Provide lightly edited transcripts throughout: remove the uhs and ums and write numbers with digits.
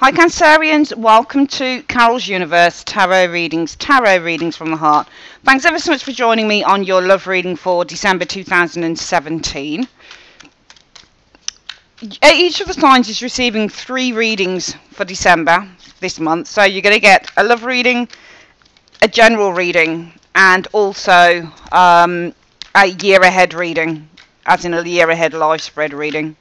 Hi Cancerians, welcome to Carol's Universe Tarot Readings from the Heart. Thanks ever so much for joining me on your love reading for December 2017. Each of the signs is receiving 3 readings for December this month. So you're going to get a love reading, a general reading, and also a year ahead reading, as in a year ahead live spread reading.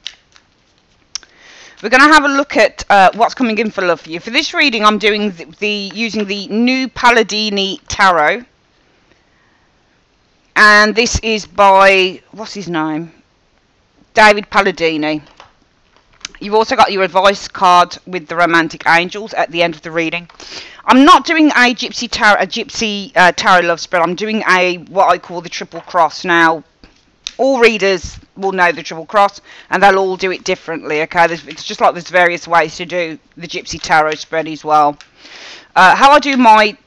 We're going to have a look at what's coming in for love for you. For this reading, I'm doing using the New Palladini Tarot, and this is by, what's his name? David Palladini. You've also got your advice card with the romantic angels at the end of the reading. I'm not doing a gypsy tarot love spread. I'm doing what I call the triple cross. Now, all readers will know the triple cross, and they'll all do it differently. Okay, it's just like there's various ways to do the gypsy tarot spread as well. How I do my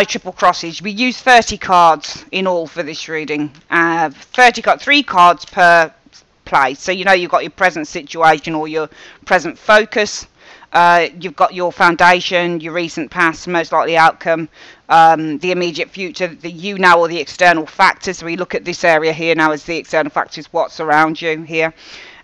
triple crosses, we use 30 cards in all for this reading. 3 cards per place. So you know you've got your present situation or your present focus. You've got your foundation, your recent past, most likely outcome, the immediate future, the you now or the external factors. So we look at this area here now as the external factors, what's around you here,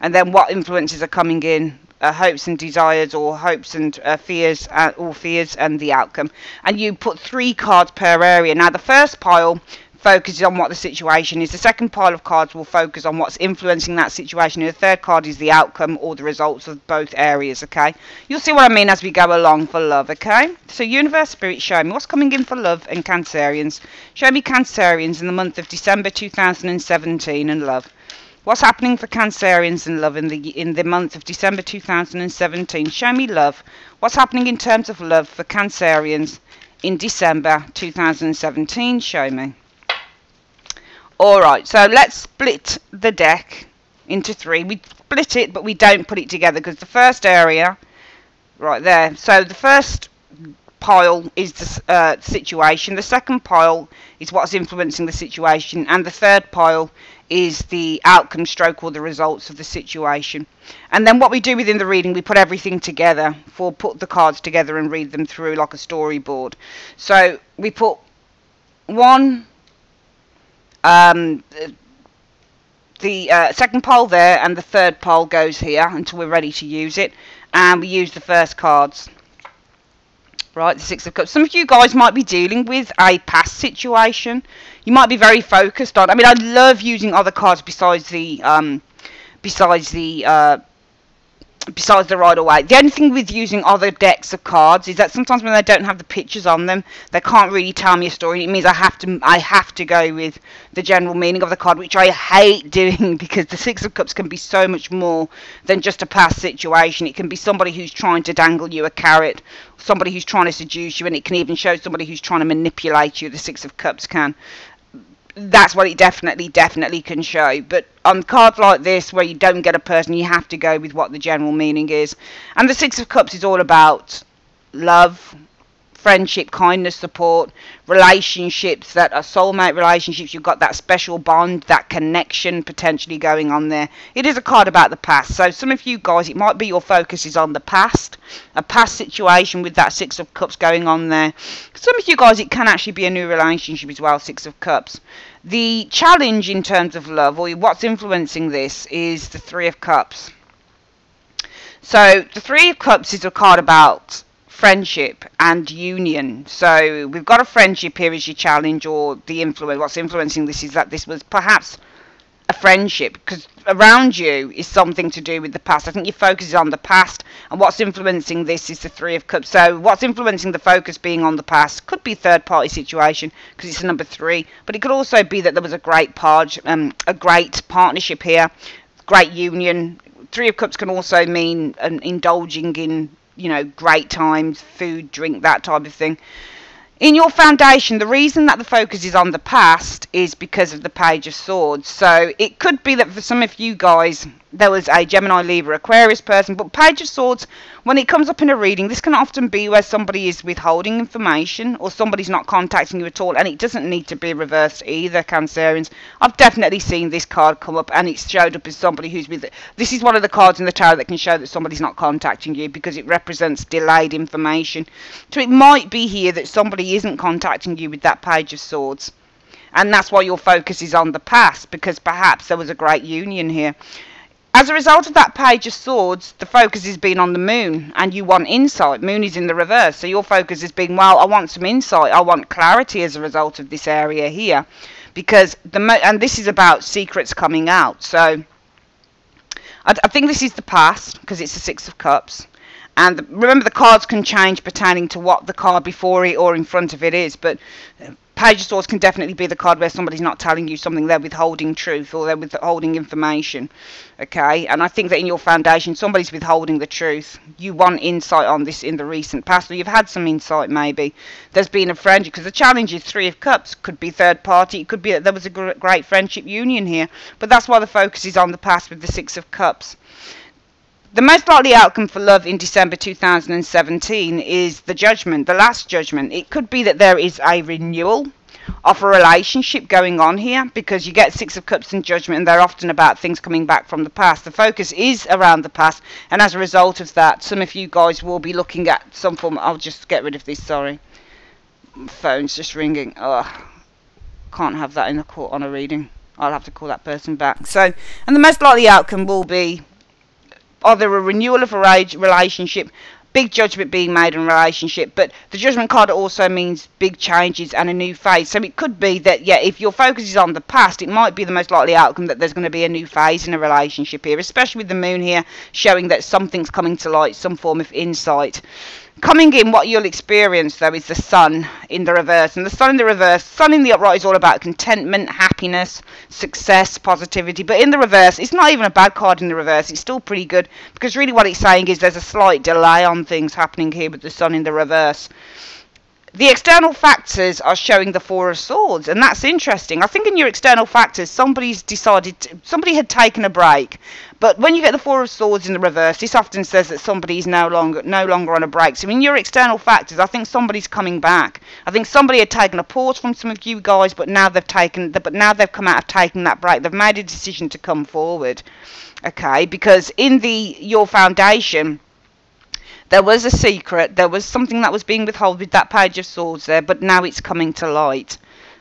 and then what influences are coming in, hopes and desires, or hopes and fears, or fears, and the outcome. And you put 3 cards per area. Now the first pile focuses on what the situation is. The second pile of cards will focus on what's influencing that situation, and the third card is the outcome or the results of both areas. Okay, you'll see what I mean as we go along for love. Okay, so Universe Spirit, show me what's coming in for love and Cancerians. Show me Cancerians in the month of December 2017 and love. What's happening for Cancerians and love in the month of December 2017? Show me love. What's happening in terms of love for Cancerians in December 2017? Show me. Alright, so let's split the deck into 3. We split it, but we don't put it together, because the first area, right there, so the first pile is the situation, the second pile is what's influencing the situation, and the third pile is the outcome stroke or the results of the situation. And then what we do within the reading, we put everything together, put the cards together and read them through like a storyboard. So we put the second pole there, and the third pole goes here until we're ready to use it, and we use the first cards. Right, the 6 of Cups. Some of you guys might be dealing with a past situation. You might be very focused on. I mean, I love using other cards besides the Rider-Waite. The only thing with using other decks of cards is that sometimes when they don't have the pictures on them, they can't really tell me a story. It means I have to go with the general meaning of the card, which I hate doing, because the 6 of Cups can be so much more than just a past situation. It can be somebody who's trying to dangle you a carrot, somebody who's trying to seduce you, and it can even show somebody who's trying to manipulate you. The 6 of Cups can. That's what it definitely can show. But on cards like this, where you don't get a person, you have to go with what the general meaning is. And the 6 of Cups is all about love, friendship, kindness, support, relationships that are soulmate relationships. You've got that special bond, that connection potentially going on there. It is a card about the past. So some of you guys, it might be your focus is on the past, a past situation with that 6 of Cups going on there. Some of you guys, it can actually be a new relationship as well, 6 of Cups. The challenge in terms of love, or what's influencing this, is the 3 of Cups. So the 3 of Cups is a card about friendship and union. So we've got a friendship here as your challenge, or the influence. What's influencing this is that this was perhaps a friendship, because around you is something to do with the past. I think your focus is on the past, and what's influencing this is the 3 of Cups. So what's influencing the focus being on the past could be third party situation, because it's a number 3, but it could also be that there was a great partnership here, great union. 3 of Cups can also mean indulging in, you know, great times, food, drink, that type of thing. In your foundation, the reason that the focus is on the past is because of the Page of Swords. So it could be that for some of you guys, there was a Gemini, Libra, Aquarius person. But Page of Swords, when it comes up in a reading, this can often be where somebody is withholding information or somebody's not contacting you at all, and it doesn't need to be reversed either, Cancerians. I've definitely seen this card come up, and it's showed up as somebody who's with... This is one of the cards in the tarot that can show that somebody's not contacting you because it represents delayed information. So it might be here that somebody isn't contacting you with that Page of Swords. And that's why your focus is on the past, because perhaps there was a great union here. As a result of that Page of Swords, the focus has been on the Moon, and you want insight. Moon is in the reverse, so your focus has been, well, I want some insight, I want clarity as a result of this area here, because and this is about secrets coming out. So I think this is the past, because it's the Six of Cups. And remember, the cards can change pertaining to what the card before it or in front of it is, but Page of Swords can definitely be the card where somebody's not telling you something, they're withholding truth or they're withholding information, okay? And I think that in your foundation, somebody's withholding the truth. You want insight on this in the recent past, or you've had some insight maybe. There's been a friendship, because the challenge is Three of Cups, could be third party, it could be that there was a great friendship union here, but that's why the focus is on the past with the Six of Cups. The most likely outcome for love in December 2017 is the Judgment, the last Judgment. It could be that there is a renewal of a relationship going on here, because you get Six of Cups and Judgment, and they're often about things coming back from the past. The focus is around the past, and as a result of that, some of you guys will be looking at some form... I'll just get rid of this, sorry. Phone's just ringing. Oh, can't have that in the court on a reading. I'll have to call that person back. So, and the most likely outcome will be either a renewal of a relationship, big judgment being made in a relationship, but the Judgment card also means big changes and a new phase. So it could be that, yeah, if your focus is on the past, it might be the most likely outcome that there's going to be a new phase in a relationship here, especially with the Moon here showing that something's coming to light, some form of insight. Coming in, what you'll experience, though, is the Sun in the reverse. And the Sun in the reverse, Sun in the upright is all about contentment, happiness, success, positivity. But in the reverse, it's not even a bad card in the reverse. It's still pretty good, because really what it's saying is there's a slight delay on things happening here with the Sun in the reverse. The external factors are showing the Four of Swords, and that's interesting. I think in your external factors, somebody's decided, somebody had taken a break. But when you get the Four of Swords in the reverse, this often says that somebody's no longer on a break. So in your external factors, I think somebody's coming back. I think somebody had taken a pause from some of you guys, but now they've come out of taking that break. They've made a decision to come forward, okay? Because in your foundation, there was a secret, there was something that was being withheld with that Page of Swords there, but now it's coming to light,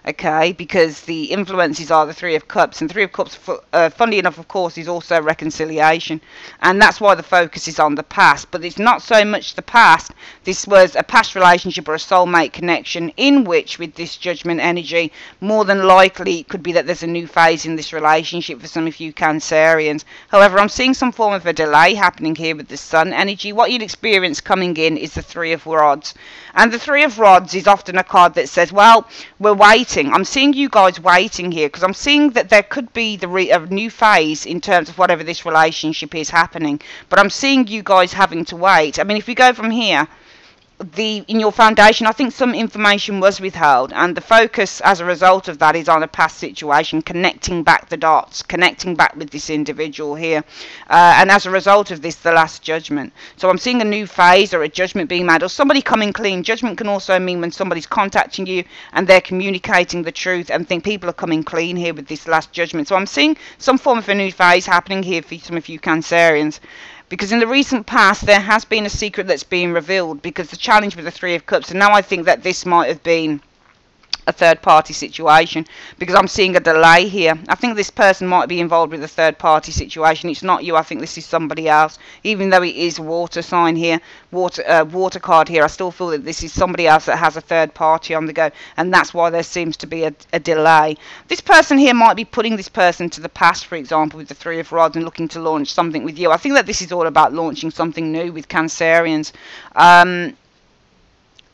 okay, because the influences are the Three of Cups, and Three of Cups, funnily enough, of course, is also reconciliation, and that's why the focus is on the past. But it's not so much the past. This was a past relationship or a soulmate connection in which, with this Judgment energy, more than likely it could be that there's a new phase in this relationship for some of you Cancerians. However, I'm seeing some form of a delay happening here with the Sun energy. What you'd experience coming in is the Three of Rods, and the Three of Rods is often a card that says, well, we're waiting. I'm seeing you guys waiting here, because I'm seeing that there could be a new phase in terms of whatever this relationship is happening, but I'm seeing you guys having to wait. I mean, if we go from here, in your foundation, I think some information was withheld, and the focus as a result of that is on a past situation, connecting back the dots, connecting back with this individual here, and as a result of this, the last Judgment. So I'm seeing a new phase or a judgment being made, or somebody coming clean. Judgment can also mean when somebody's contacting you and they're communicating the truth, and think people are coming clean here with this last Judgment. So I'm seeing some form of a new phase happening here for some of you Cancerians. Because in the recent past, there has been a secret that's being revealed, because the challenge with the Three of Cups, and now I think that this might have been a third-party situation, because I'm seeing a delay here. I think this person might be involved with a third-party situation. It's not you. I think this is somebody else. Even though it is a water sign here, water card here, I still feel that this is somebody else that has a third party on the go, and that's why there seems to be a delay. This person here might be putting this person to the past, for example, with the Three of Rods, and looking to launch something with you. I think that this is all about launching something new with Cancerians.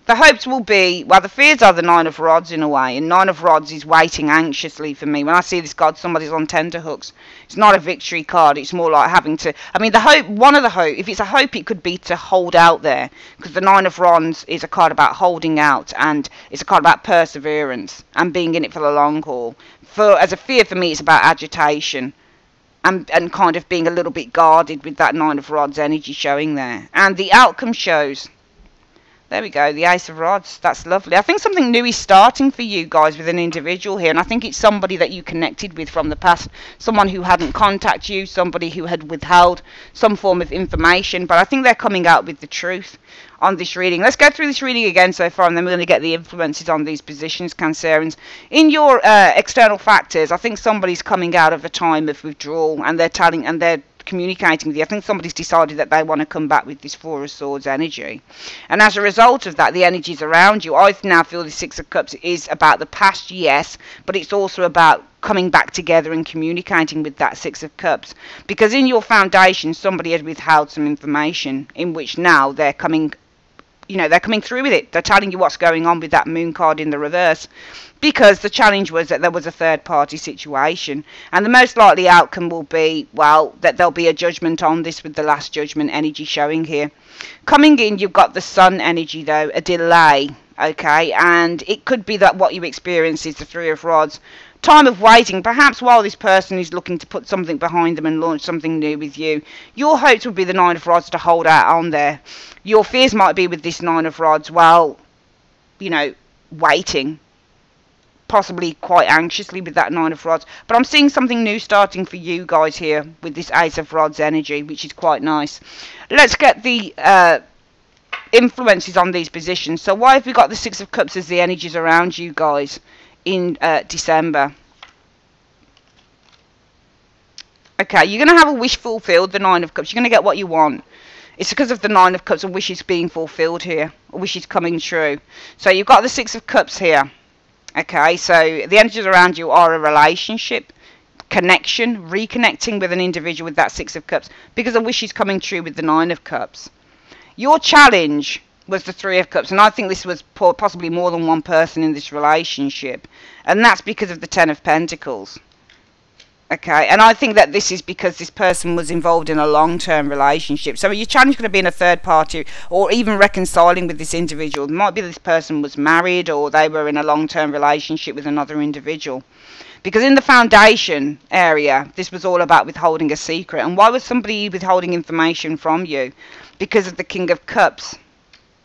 The hopes will be, well, the fears are the Nine of Rods in a way, and Nine of Rods is waiting anxiously for me. When I see this card, somebody's on tenterhooks. It's not a victory card, it's more like having to, I mean, the hope, one of the hope, if it's a hope, it could be to hold out there, because the Nine of Wands is a card about holding out, and it's a card about perseverance, and being in it for the long haul. As a fear for me, it's about agitation. and kind of being a little bit guarded with that Nine of Rods energy showing there. And the outcome shows, there we go, the Ace of Rods. That's lovely. I think something new is starting for you guys with an individual here, and I think it's somebody that you connected with from the past, someone who hadn't contacted you, somebody who had withheld some form of information, but I think they're coming out with the truth on this reading. Let's go through this reading again so far, and then we're going to get the influences on these positions, Cancerians. In your external factors, I think somebody's coming out of a time of withdrawal, and they're communicating with you. I think somebody's decided that they want to come back with this Four of Swords energy, and as a result of that, the energies around you, I now feel the Six of Cups is about the past, yes, but it's also about coming back together and communicating with that Six of Cups, because in your foundation somebody had withheld some information, in which now they're coming, they're coming through with it. They're telling you what's going on with that Moon card in the reverse, because the challenge was that there was a third party situation, and the most likely outcome will be, well, that there'll be a judgment on this, with the Last Judgment energy showing here. Coming in, you've got the Sun energy though, a delay, okay, and it could be that what you experience is the Three of Rods. Time of waiting, perhaps while this person is looking to put something behind them and launch something new with you. Your hopes would be the Nine of Rods to hold out on there. Your fears might be with this Nine of Rods, well, waiting, possibly quite anxiously with that Nine of Rods. But I'm seeing something new starting for you guys here with this Ace of Rods energy, which is quite nice. Let's get the influences on these positions. So why have we got the Six of Cups as the energies around you guys in December? Okay, you're going to have a wish fulfilled, the Nine of Cups. You're going to get what you want. It's because of the Nine of Cups, a wish is being fulfilled here. A wish is coming true. So you've got the Six of Cups here. Okay, so the energies around you are a relationship, connection, reconnecting with an individual with that Six of Cups, because a wish is coming true with the Nine of Cups. Your challenge was the Three of Cups, and I think this was possibly more than one person in this relationship, and that's because of the Ten of Pentacles. Okay, and I think that this is because this person was involved in a long-term relationship. So your challenge is going to be in a third party, or even reconciling with this individual. It might be this person was married, or they were in a long-term relationship with another individual. Because in the foundation area, this was all about withholding a secret. And why was somebody withholding information from you? Because of the King of Cups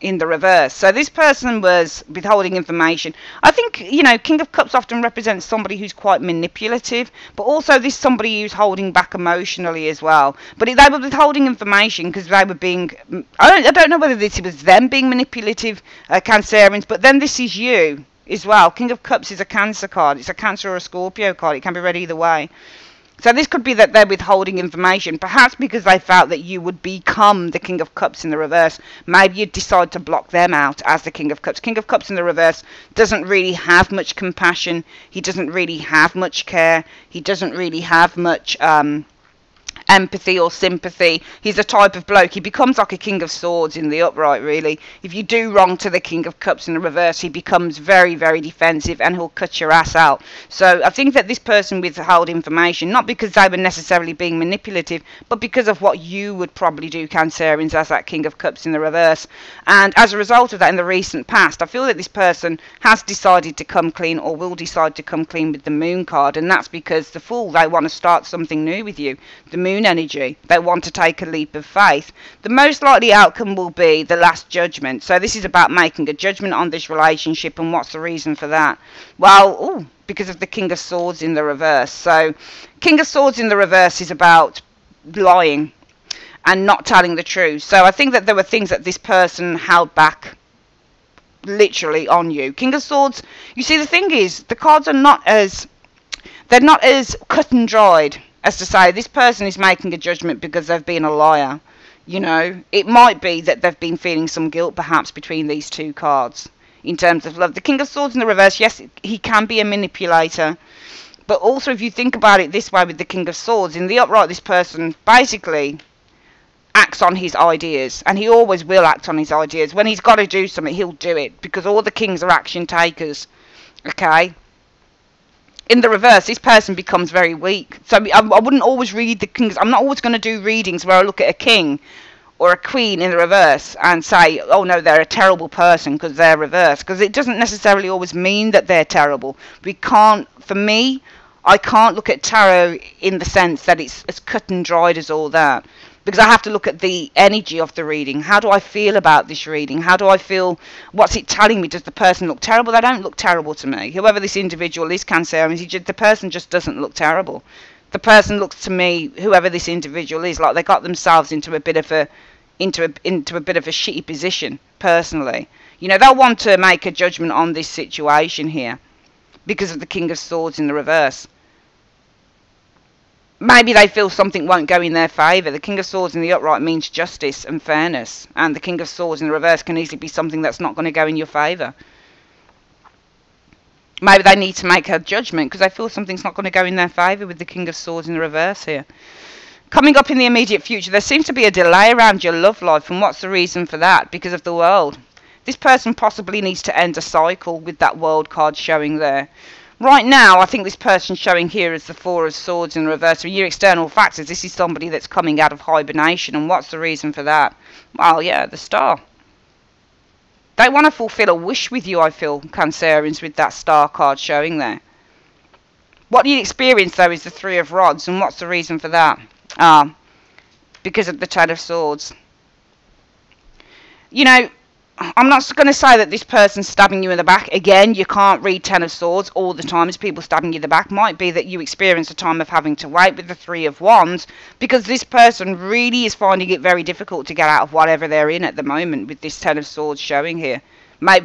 in the reverse. So this person was withholding information. I think, King of Cups often represents somebody who's quite manipulative, but also this somebody who's holding back emotionally as well. But they were withholding information because they were being, I don't know whether this was them being manipulative, Cancerians, but then this is you as well. King of Cups is a Cancer card. It's a Cancer or a Scorpio card. It can be read either way. So this could be that they're withholding information, perhaps because they felt that you would become the King of Cups in the reverse. Maybe you'd decide to block them out as the King of Cups. King of Cups in the reverse doesn't really have much compassion. He doesn't really have much care. He doesn't really have much empathy or sympathy. He's a type of bloke. He becomes like a King of Swords in the upright, really. If you do wrong to the King of Cups in the reverse, he becomes very, very defensive, and he'll cut your ass out. So I think that this person withheld information, not because they were necessarily being manipulative, but because of what you would probably do, Cancerians, as that King of Cups in the reverse. And as a result of that, in the recent past, I feel that this person has decided to come clean, or will decide to come clean, with the Moon card, and that's because the Fool, they want to start something new with you. The Moon energy, they want to take a leap of faith. The most likely outcome will be the Last Judgment. So this is about making a judgment on this relationship, and what's the reason for that? Well, because of the King of Swords in the reverse. So King of Swords in the reverse is about lying and not telling the truth. So I think that there were things that this person held back literally on you. King of Swords, you see, the thing is, the cards are not as, they're not as cut and dried as to say this person is making a judgment because they've been a liar. It might be that they've been feeling some guilt perhaps between these two cards in terms of love. The King of Swords in the reverse, yes, he can be a manipulator, but also if you think about it this way with the King of Swords, in the upright, this person basically acts on his ideas, and he always will act on his ideas. When he's got to do something, he'll do it, because all the kings are action takers. Okay? In the reverse, this person becomes very weak. So I wouldn't always read the kings. I'm not always going to do readings where I look at a king or a queen in the reverse and say, oh no, they're a terrible person because they're reversed. Because it doesn't necessarily always mean that they're terrible. We can't, for me, I can't look at tarot in the sense that it's as cut and dried as all that, because I have to look at the energy of the reading. How do I feel about this reading? How do I feel? What's it telling me? Does the person look terrible? They don't look terrible to me. Whoever this individual is, Cancerians, the person just doesn't look terrible. The person looks to me, whoever this individual is, like they got themselves into a bit of a shitty position personally. You know, they'll want to make a judgment on this situation here because of the King of Swords in the reverse. Maybe they feel something won't go in their favour. The King of Swords in the upright means justice and fairness, and the King of Swords in the reverse can easily be something that's not going to go in your favour. Maybe they need to make a judgment because they feel something's not going to go in their favour with the King of Swords in the reverse here. Coming up in the immediate future, there seems to be a delay around your love life, and what's the reason for that? Because of the world. This person possibly needs to end a cycle with that world card showing there. Right now, I think this person showing here is the Four of Swords in reverse. For your external factors, this is somebody that's coming out of hibernation. And what's the reason for that? Well, yeah, the Star. They want to fulfill a wish with you, I feel, Cancerians, with that Star card showing there. What you experience, though, is the Three of Rods. And what's the reason for that? Because of the Ten of Swords. You know, I'm not going to say that this person's stabbing you in the back. Again, you can't read Ten of Swords all the time as people stabbing you in the back. Might be that you experience a time of having to wait with the Three of Wands, because this person really is finding it very difficult to get out of whatever they're in at the moment with this Ten of Swords showing here.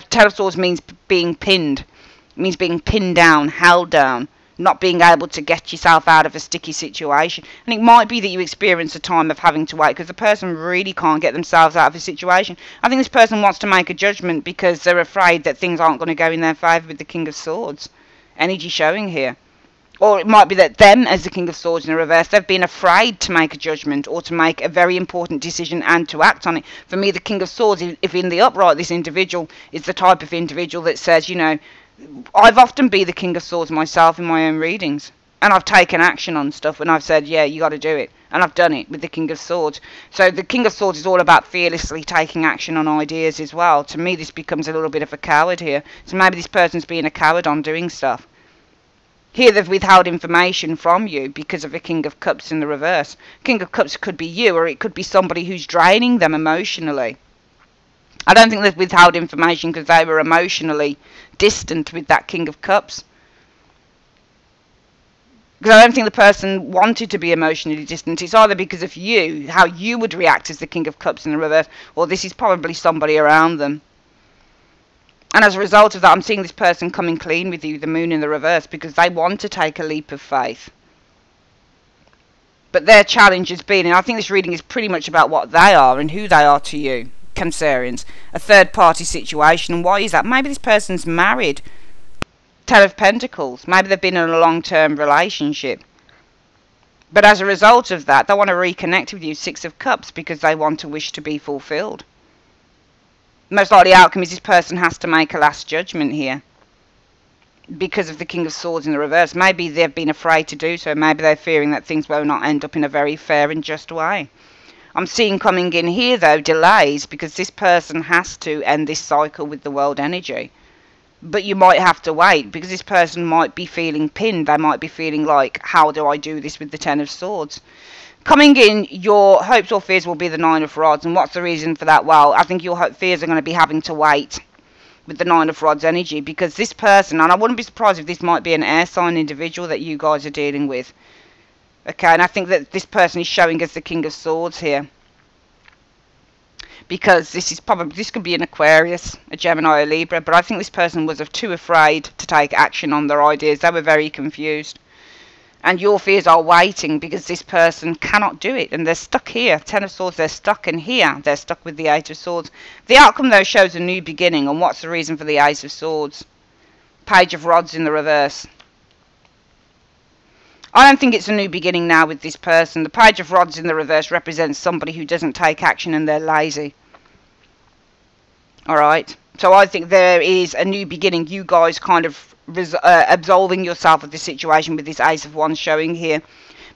Ten of Swords means being pinned. It means being pinned down, held down, not being able to get yourself out of a sticky situation. And it might be that you experience a time of having to wait because the person really can't get themselves out of a situation. I think this person wants to make a judgment because they're afraid that things aren't going to go in their favour with the King of Swords energy showing here. Or it might be that them, as the King of Swords in the reverse, they've been afraid to make a judgment or to make a very important decision and to act on it. For me, the King of Swords, if in the upright, this individual is the type of individual that says, you know, I've often been the King of Swords myself in my own readings, and I've taken action on stuff, and I've said, yeah, you got to do it, and I've done it with the King of Swords. So the King of Swords is all about fearlessly taking action on ideas as well. To me, this becomes a little bit of a coward here. So maybe this person's being a coward on doing stuff. Here they've withheld information from you because of a King of Cups in the reverse. King of Cups could be you, or it could be somebody who's draining them emotionally. I don't think they've withheld information because they were emotionally distant with that King of Cups. Because I don't think the person wanted to be emotionally distant. It's either because of you, how you would react as the King of Cups in the reverse, or this is probably somebody around them. And as a result of that, I'm seeing this person coming clean with you, the Moon in the reverse, because they want to take a leap of faith. But their challenge has been, and I think this reading is pretty much about what they are and who they are to you, Cancerians, a third party situation. And why is that? Maybe this person's married. Ten of Pentacles. Maybe they've been in a long-term relationship. But as a result of that, they want to reconnect with you, Six of Cups, because they want to wish to be fulfilled. Most likely outcome is this person has to make a last judgment here because of the King of Swords in the reverse. Maybe they've been afraid to do so. Maybe they're fearing that things will not end up in a very fair and just way. I'm seeing coming in here, though, delays, because this person has to end this cycle with the world energy. But you might have to wait, because this person might be feeling pinned. They might be feeling like, how do I do this with the Ten of Swords? Coming in, your hopes or fears will be the Nine of Rods. And what's the reason for that? Well, I think your fears are going to be having to wait with the Nine of Rods energy, because this person, and I wouldn't be surprised if this might be an air sign individual that you guys are dealing with. Okay, and I think that this person is showing us the King of Swords here. Because this could be an Aquarius, a Gemini, a Libra, but I think this person was too afraid to take action on their ideas. They were very confused. And your fears are waiting because this person cannot do it, and they're stuck here. Ten of Swords, they're stuck in here. They're stuck with the Eight of Swords. The outcome, though, shows a new beginning, and what's the reason for the Ace of Swords? Page of Rods in the reverse. I don't think it's a new beginning now with this person. The Page of Rods in the reverse represents somebody who doesn't take action and they're lazy. Alright, so I think there is a new beginning. You guys kind of absolving yourself of the situation with this Ace of Wands showing here,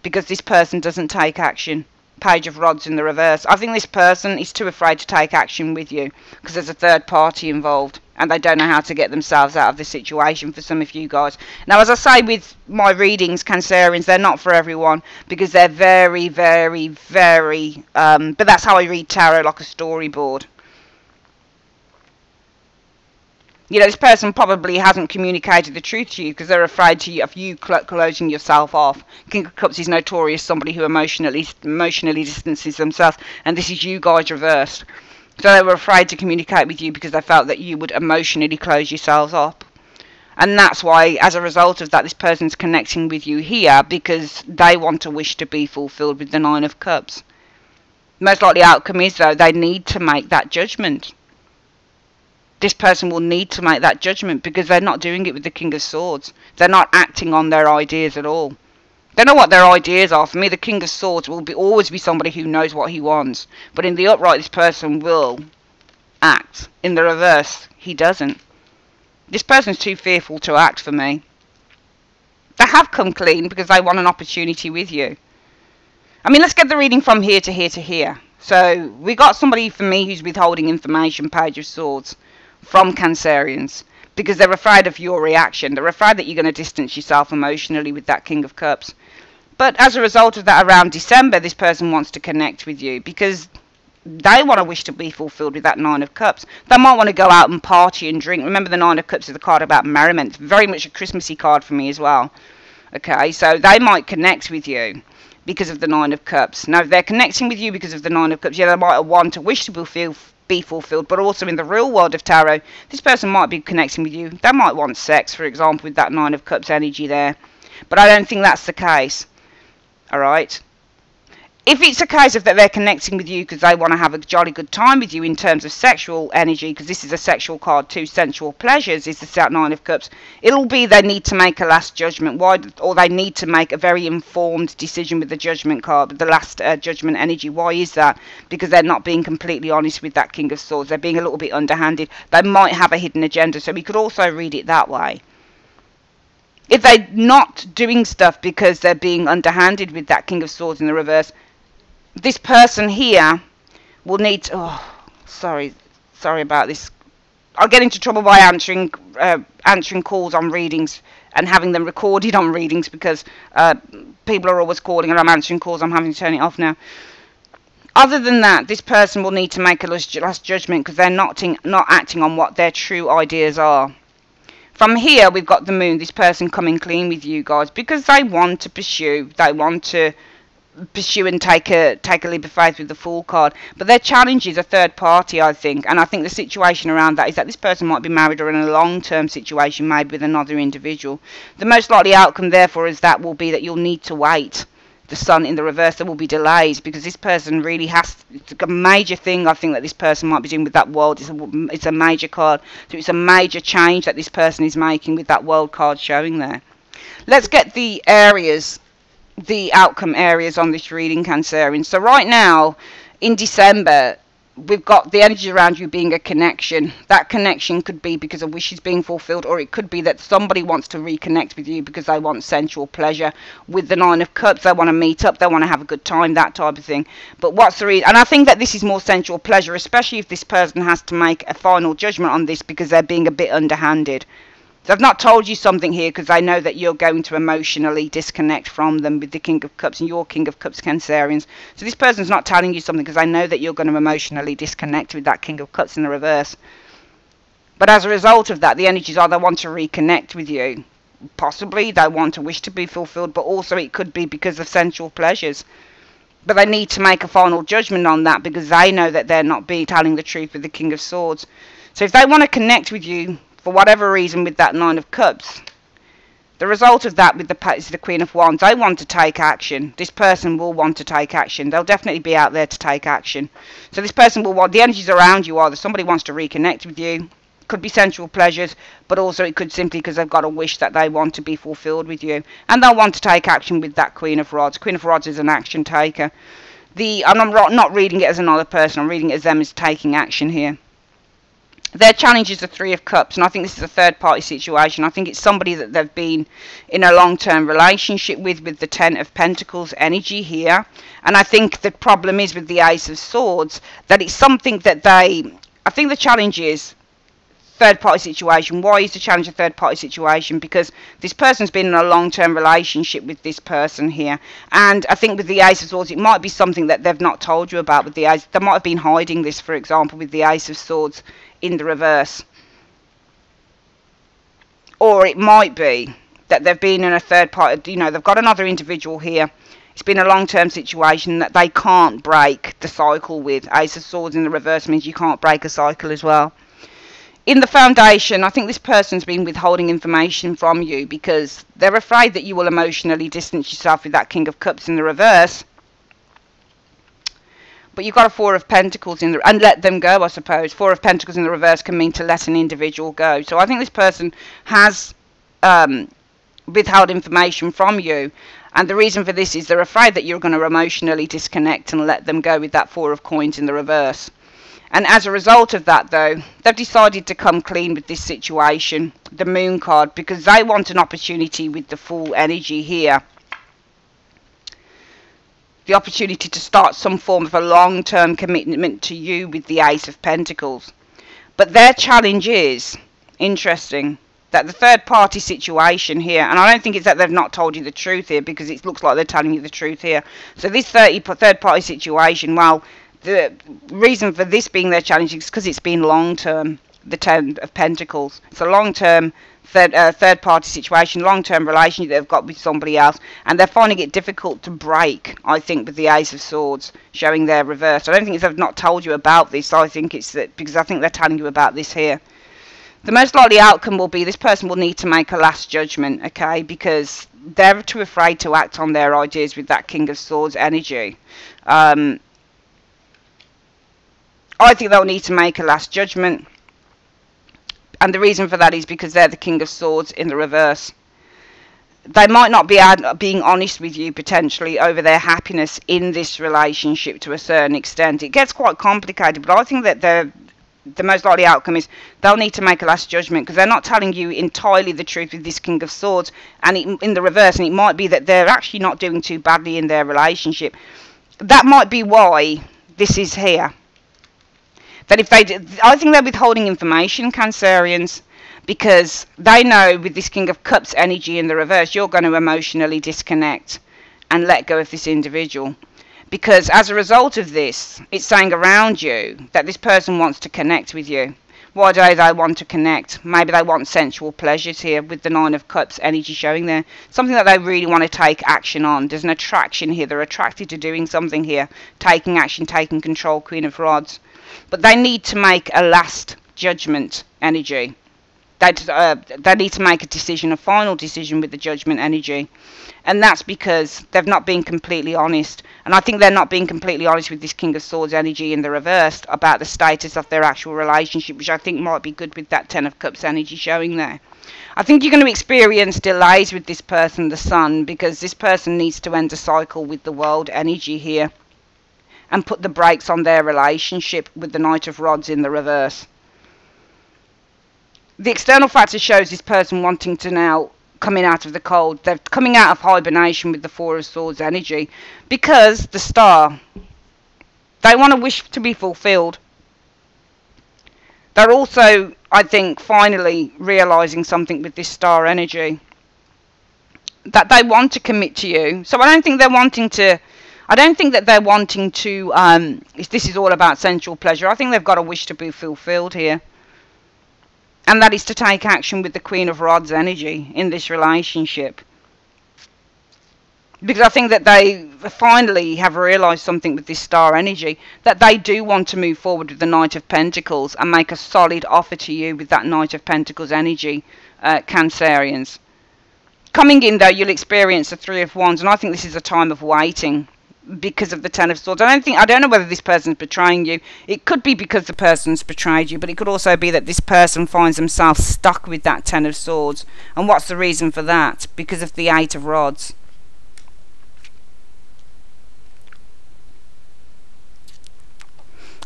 because this person doesn't take action. Page of Rods in the reverse. I think this person is too afraid to take action with you because there's a third party involved. and they don't know how to get themselves out of the situation for some of you guys. Now, as I say with my readings, Cancerians, they're not for everyone because they're very, very, very, but that's how I read tarot, like a storyboard. You know, this person probably hasn't communicated the truth to you because they're afraid of you closing yourself off. King of Cups is notorious somebody who emotionally distances themselves, and this is you guys reversed. So they were afraid to communicate with you because they felt that you would emotionally close yourselves up. And that's why, as a result of that, this person's connecting with you here because they want to wish to be fulfilled with the Nine of Cups. Most likely outcome is, though, they need to make that judgment. This person will need to make that judgment because they're not doing it with the King of Swords. They're not acting on their ideas at all. They know what their ideas are. For me, the King of Swords will always be somebody who knows what he wants. But in the upright, this person will act. In the reverse, he doesn't. This person's too fearful to act for me. They have come clean because they want an opportunity with you. I mean, let's get the reading from here to here to here. So, we got somebody, for me, who's withholding information, Page of Swords, from Cancerians. Because they're afraid of your reaction. They're afraid that you're going to distance yourself emotionally with that King of Cups. But as a result of that, around December, this person wants to connect with you because they want to wish to be fulfilled with that Nine of Cups. They might want to go out and party and drink. Remember, the Nine of Cups is the card about merriment. It's very much a Christmassy card for me as well. Okay, so they might connect with you because of the Nine of Cups. Now, if they're connecting with you because of the Nine of Cups, yeah, they might want to wish to be fulfilled, but also in the real world of tarot, this person might be connecting with you. They might want sex, for example, with that Nine of Cups energy there. But I don't think that's the case. Alright? If it's a case of that they're connecting with you because they want to have a jolly good time with you in terms of sexual energy, because this is a sexual card too, sensual pleasures is the Nine of Cups, it'll be they need to make a last judgment, or they need to make a very informed decision with the judgment card, with the last judgment energy. Why is that? Because they're not being completely honest with that King of Swords. They're being a little bit underhanded. They might have a hidden agenda, so we could also read it that way. If they're not doing stuff because they're being underhanded with that King of Swords in the reverse, this person here will need to, oh, sorry about this. I'll get into trouble by answering calls on readings and having them recorded on readings because people are always calling and I'm answering calls. I'm having to turn it off now. Other than that, this person will need to make a last judgment because they're not acting on what their true ideas are. From here, we've got the Moon, this person coming clean with you guys because they want to pursue. They want to pursue and take a leap of faith with the Fool card. But their challenge is a third party, I think. And I think the situation around that is that this person might be married or in a long-term situation, maybe with another individual. The most likely outcome, therefore, is that will be that you'll need to wait. The Sun in the reverse, there will be delays because this person really has, it's a major thing I think that this person might be doing with that World. It's a major card, so it's a major change that this person is making with that World card showing there. Let's get the areas, the outcome areas on this reading, Cancerian. So right now in December we've got the energy around you being a connection. That connection could be because a wish is being fulfilled, or it could be that somebody wants to reconnect with you because they want sensual pleasure. With the Nine of Cups, they want to meet up, they want to have a good time, that type of thing. But what's the reason? And I think that this is more sensual pleasure, especially if this person has to make a final judgment on this because they're being a bit underhanded. So I've not told you something here because I know that you're going to emotionally disconnect from them with the King of Cups and your King of Cups, Cancerians. So this person's not telling you something because I know that you're going to emotionally disconnect with that King of Cups in the reverse. But as a result of that, the energies are they want to reconnect with you. Possibly they want to wish to be fulfilled, but also it could be because of sensual pleasures. But they need to make a final judgment on that because they know that they're not telling the truth with the King of Swords. So if they want to connect with you, for whatever reason with that Nine of Cups, the result of that with the Queen of Wands, they want to take action. This person will want to take action. They'll definitely be out there to take action. So this person will want, the energies around you are that somebody wants to reconnect with you. Could be sensual pleasures, but also it could simply because they've got a wish that they want to be fulfilled with you. And they'll want to take action with that Queen of Rods. Queen of Rods is an action taker. And I'm not reading it as another person, I'm reading it as them as taking action here. Their challenge is the Three of Cups, and I think this is a third-party situation. I think it's somebody that they've been in a long-term relationship with the Ten of Pentacles energy here. And I think the problem is with the Ace of Swords, that it's something that I think the challenge is third party situation. Why is the challenge a third party situation? Because this person's been in a long-term relationship with this person here, and I think with the Ace of Swords it might be something that they've not told you about. With the Ace, they might have been hiding this, for example, with the Ace of Swords in the reverse. Or it might be that they've been in a third party, you know, they've got another individual here. It's been a long-term situation that they can't break the cycle with. Ace of Swords in the reverse means you can't break a cycle as well. In the foundation, I think this person's been withholding information from you because they're afraid that you will emotionally distance yourself with that King of Cups in the reverse. But you've got a Four of Pentacles in the, and let them go, I suppose. Four of Pentacles in the reverse can mean to let an individual go. So I think this person has withheld information from you. And the reason for this is they're afraid that you're going to emotionally disconnect and let them go with that Four of Coins in the reverse. And as a result of that, though, they've decided to come clean with this situation, the Moon card, because they want an opportunity with the full energy here. The opportunity to start some form of a long-term commitment to you with the Ace of Pentacles. But their challenge is, interesting, that the third-party situation here, and I don't think it's that they've not told you the truth here, because it looks like they're telling you the truth here. So this third-party situation, well, the reason for this being their challenge is because it's been long-term, the Ten of Pentacles. It's a long-term third-party situation, long-term relationship they've got with somebody else, and they're finding it difficult to break, I think, with the Ace of Swords showing their reverse. I don't think it's they've not told you about this. I think it's that because I think they're telling you about this here. The most likely outcome will be this person will need to make a last judgment, okay, because they're too afraid to act on their ideas with that King of Swords energy. I think they'll need to make a last judgment. And the reason for that is because they're the King of Swords in the reverse. They might not be being honest with you, potentially, over their happiness in this relationship to a certain extent. It gets quite complicated, but I think that the most likely outcome is they'll need to make a last judgment because they're not telling you entirely the truth with this King of Swords and in the reverse. And it might be that they're actually not doing too badly in their relationship. That might be why this is here. That if they, I think they're withholding information, Cancerians, because they know with this King of Cups energy in the reverse, you're going to emotionally disconnect and let go of this individual. Because as a result of this, it's saying around you that this person wants to connect with you. Why do they want to connect? Maybe they want sensual pleasures here with the Nine of Cups energy showing there. Something that they really want to take action on. There's an attraction here. They're attracted to doing something here. Taking action, taking control, Queen of Rods. But they need to make a last judgment energy. They need to make a decision, a final decision with the Judgment energy. And that's because they've not been completely honest. And I think they're not being completely honest with this King of Swords energy in the reverse about the status of their actual relationship, which I think might be good with that Ten of Cups energy showing there. I think you're going to experience delays with this person, the Sun, because this person needs to end a cycle with the World energy here and put the brakes on their relationship with the Knight of Rods in the reverse. The external factor shows this person wanting to now coming out of the cold. They're coming out of hibernation with the Four of Swords energy because the Star, they want to wish to be fulfilled. They're also, I think, finally realizing something with this Star energy, that they want to commit to you. So I don't think they're wanting to, I don't think that they're wanting to, this is all about sensual pleasure. I think they've got a wish to be fulfilled here. And that is to take action with the Queen of Rods energy in this relationship. Because I think that they finally have realised something with this Star energy, that they do want to move forward with the Knight of Pentacles and make a solid offer to you with that Knight of Pentacles energy, Cancerians. Coming in, though, you'll experience the Three of Wands, and I think this is a time of waiting because of the Ten of Swords. I don't know whether this person's betraying you. It could be because the person's betrayed you, but it could also be that this person finds themselves stuck with that Ten of Swords. And what's the reason for that? Because of the Eight of Rods.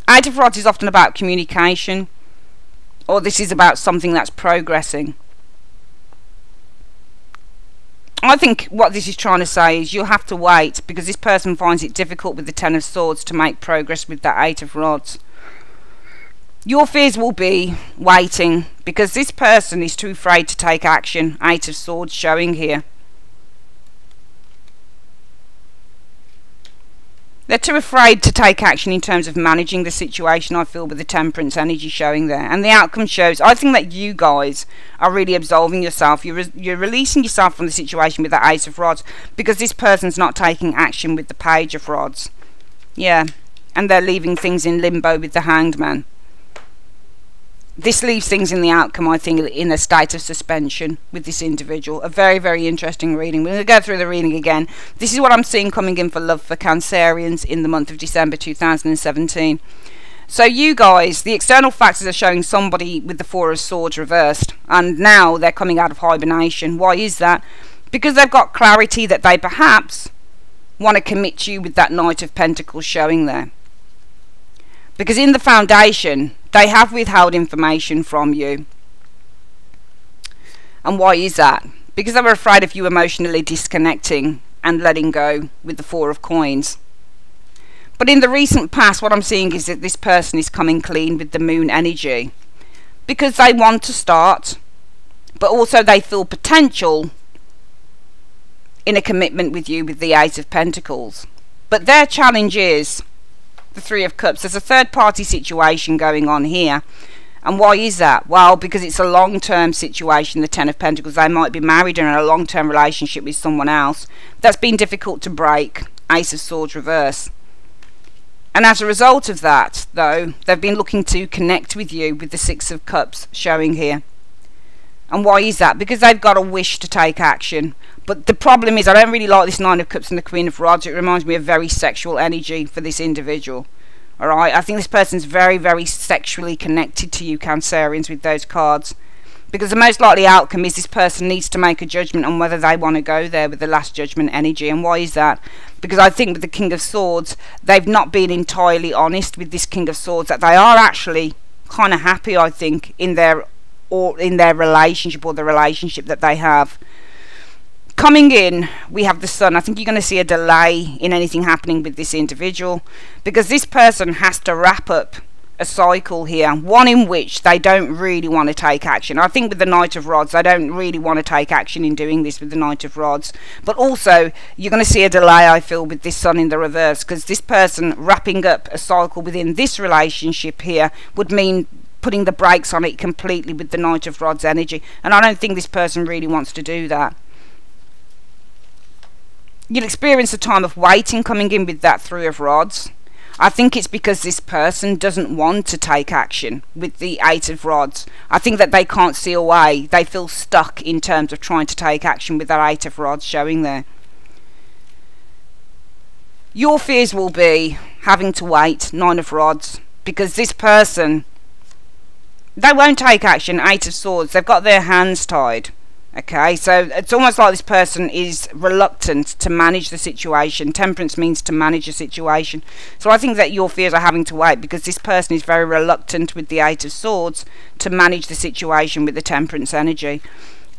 Eight of Rods is often about communication, or this is about something that's progressing. I think what this is trying to say is you'll have to wait because this person finds it difficult with the Ten of Swords to make progress with that Eight of Rods. Your fears will be waiting because this person is too afraid to take action. 8 of Swords showing here. They're too afraid to take action in terms of managing the situation, I feel, with the Temperance energy showing there. And the outcome shows, I think that you guys are really absolving yourself. You're releasing yourself from the situation with the Ace of Rods, because this person's not taking action with the Page of Rods. Yeah, and they're leaving things in limbo with the Hanged Man. This leaves things in the outcome, I think, in a state of suspension with this individual. A very, very interesting reading. We're going to go through the reading again. This is what I'm seeing coming in for love for Cancerians in the month of December 2017. So you guys, the external factors are showing somebody with the Four of Swords reversed. And now they're coming out of hibernation. Why is that? Because they've got clarity that they perhaps want to commit to you with that Knight of Pentacles showing there. Because in the foundation, they have withheld information from you. And why is that? Because they were afraid of you emotionally disconnecting and letting go with the Four of Coins. But in the recent past, what I'm seeing is that this person is coming clean with the Moon energy. Because they want to start, but also they feel potential in a commitment with you with the Ace of Pentacles. But their challenge is the Three of Cups. There's a third party situation going on here. And why is that? Well, because it's a long-term situation, the Ten of Pentacles. They might be married and in a long-term relationship with someone else. That's been difficult to break. Ace of Swords reverse. And as a result of that, though, they've been looking to connect with you with the Six of Cups showing here. And why is that? Because they've got a wish to take action. But the problem is, I don't really like this Nine of Cups and the Queen of Rods. It reminds me of very sexual energy for this individual. Alright, I think this person's very, very sexually connected to you, Cancerians, with those cards. Because the most likely outcome is this person needs to make a judgment on whether they want to go there with the Last Judgment energy. And why is that? Because I think with the King of Swords, they've not been entirely honest with this King of Swords, that they are actually kind of happy, I think, in their relationship, or the relationship that they have. Coming in, we have the Sun. I think you're going to see a delay in anything happening with this individual, because this person has to wrap up a cycle here, one in which they don't really want to take action. I think with the Knight of Rods, they don't really want to take action in doing this with the Knight of Rods. But also, you're going to see a delay, I feel, with this Sun in the reverse, because this person wrapping up a cycle within this relationship here would mean putting the brakes on it completely with the Knight of Rods energy. And I don't think this person really wants to do that. You'll experience a time of waiting coming in with that Three of Rods. I think it's because this person doesn't want to take action with the Eight of Rods. I think that they can't see a way. They feel stuck in terms of trying to take action with that Eight of Rods showing there. Your fears will be having to wait, Nine of Rods, because this person, they won't take action. Eight of Swords, they've got their hands tied. Okay, so it's almost like this person is reluctant to manage the situation. Temperance means to manage a situation. So I think that your fears are having to wait, because this person is very reluctant with the Eight of Swords to manage the situation with the Temperance energy.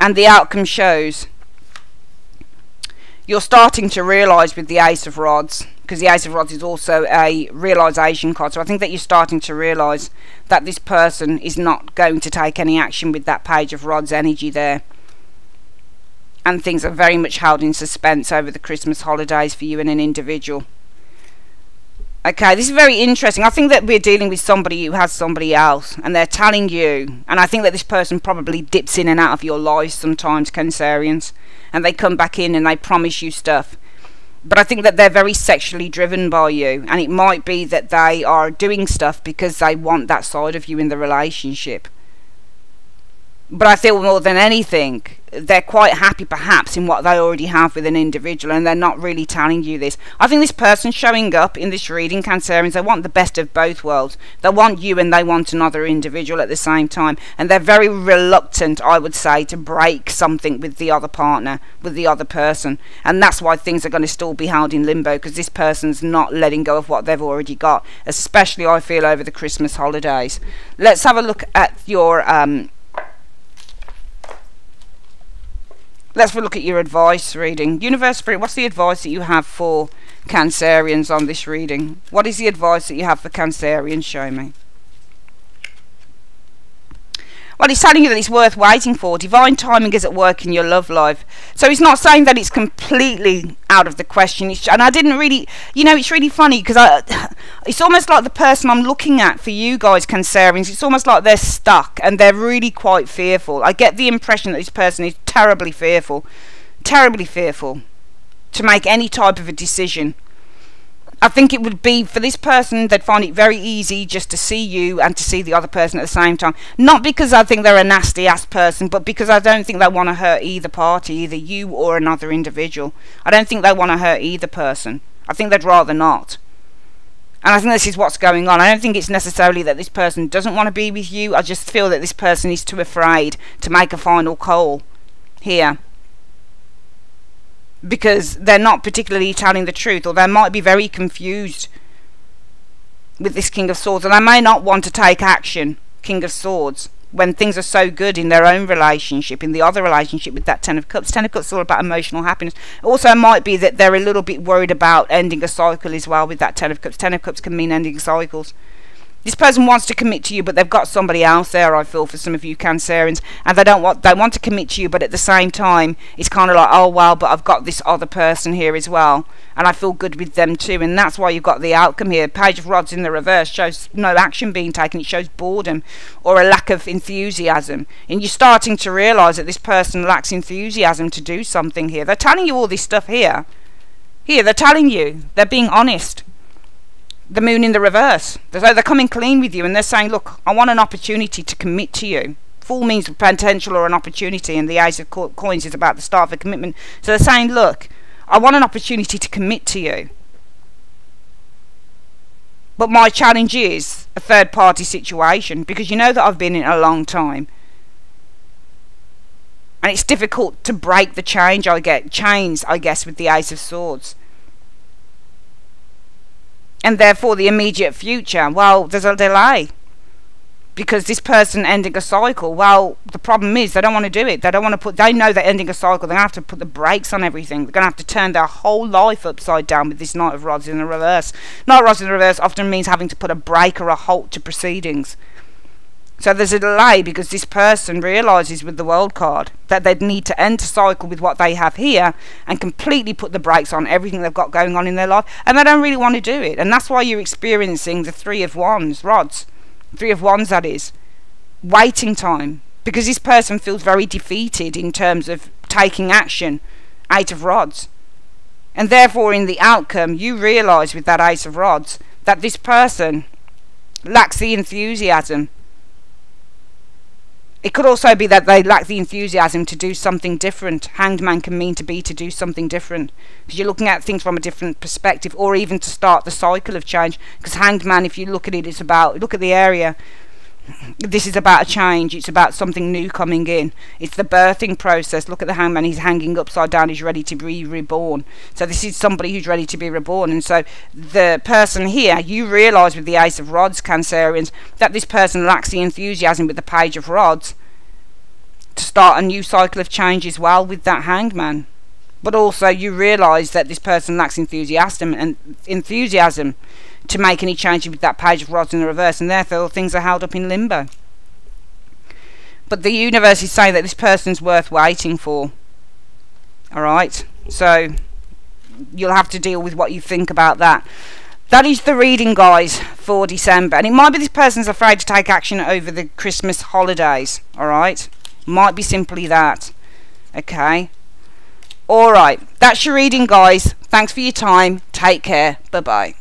And the outcome shows you're starting to realise with the Ace of Rods, because the Ace of Rods is also a realisation card. So I think that you're starting to realise that this person is not going to take any action with that Page of Rods energy there. And things are very much held in suspense over the Christmas holidays for you and an individual. Okay, this is very interesting. I think that we're dealing with somebody who has somebody else, and they're telling you, and I think that this person probably dips in and out of your lives sometimes, Cancerians, and they come back in and they promise you stuff. But I think that they're very sexually driven by you, and it might be that they are doing stuff because they want that side of you in the relationship. But I feel more than anything, they're quite happy perhaps in what they already have with an individual, and they're not really telling you this. I think this person showing up in this reading, Cancerians, they want the best of both worlds. They want you and they want another individual at the same time. And they're very reluctant, I would say, to break something with the other partner, with the other person. And that's why things are going to still be held in limbo, because this person's not letting go of what they've already got, especially, I feel, over the Christmas holidays. Let's have a look at your let's look at your advice reading. Universe Spirit, what's the advice that you have for Cancerians on this reading? What is the advice that you have for Cancerians? Show me. Well, it's telling you that it's worth waiting for. Divine timing is at work in your love life. So it's not saying that it's completely out of the question. And I didn't really, you know, it's really funny because it's almost like the person I'm looking at for you guys, Cancerians, it's almost like they're stuck and they're really quite fearful. I get the impression that this person is terribly fearful to make any type of a decision. I think it would be, for this person, they'd find it very easy just to see you and to see the other person at the same time. Not because I think they're a nasty ass person, but because I don't think they want to hurt either party, either you or another individual. I don't think they want to hurt either person. I think they'd rather not. And I think this is what's going on. I don't think it's necessarily that this person doesn't want to be with you. I just feel that this person is too afraid to make a final call here, because they're not particularly telling the truth, or they might be very confused with this King of Swords, and they may not want to take action, King of Swords, when things are so good in their own relationship, in the other relationship with that Ten of Cups. Ten of Cups is all about emotional happiness. Also, it might be that they're a little bit worried about ending a cycle as well with that Ten of Cups. Ten of Cups can mean ending cycles. This person wants to commit to you, but they've got somebody else there, I feel, for some of you Cancerians, and they want to commit to you, but at the same time it's kind of like, oh well, but I've got this other person here as well, and I feel good with them too. And that's why you've got the outcome here. Page of Rods in the reverse shows no action being taken. It shows boredom or a lack of enthusiasm, and you're starting to realise that this person lacks enthusiasm to do something here. They're telling you all this stuff here. They're telling you, they're being honest. The Moon in the reverse. They're coming clean with you, and they're saying, look, I want an opportunity to commit to you. Fool means potential or an opportunity, and the Ace of Coins is about the start of a commitment. So they're saying, look, I want an opportunity to commit to you. But my challenge is a third party situation, because you know that I've been in it a long time. And it's difficult to break the chains, I guess, with the Ace of Swords. And therefore the immediate future, well, there's a delay, because this person ending a cycle, well, the problem is they don't want to do it. They know they're ending a cycle. They're going to have to put the brakes on everything. They're going to have to turn their whole life upside down with this Knight of Rods in the reverse. Knight of Rods in the reverse often means having to put a brake or a halt to proceedings. So there's a delay because this person realises with the World card that they'd need to end a cycle with what they have here and completely put the brakes on everything they've got going on in their life, and they don't really want to do it. And that's why you're experiencing the Three of Wands, Rods. Three of Wands, that is. Waiting time. Because this person feels very defeated in terms of taking action. Eight of Rods. And therefore in the outcome you realise with that Ace of Rods that this person lacks the enthusiasm. It could also be that they lack the enthusiasm to do something different. Hanged Man can mean to do something different, because you're looking at things from a different perspective, or even to start the cycle of change. Because Hanged Man, if you look at it, it's about, look at the area, this is about a change. It's about something new coming in. It's the birthing process. Look at the Hanged Man. He's hanging upside down. He's ready to be reborn. So this is somebody who's ready to be reborn. And so the person here, you realise with the Ace of Rods, Cancerians, that this person lacks the enthusiasm with the Page of Rods to start a new cycle of change as well with that Hanged Man. But also you realise that this person lacks enthusiasm to make any changes with that Page of Rods in the reverse, and therefore things are held up in limbo. But the universe is saying that this person's worth waiting for. Alright, so you'll have to deal with what you think about that. That is the reading, guys, for December. And it might be this person's afraid to take action over the Christmas holidays. Alright, might be simply that. Okay. Alright, that's your reading, guys. Thanks for your time. Take care. Bye-bye.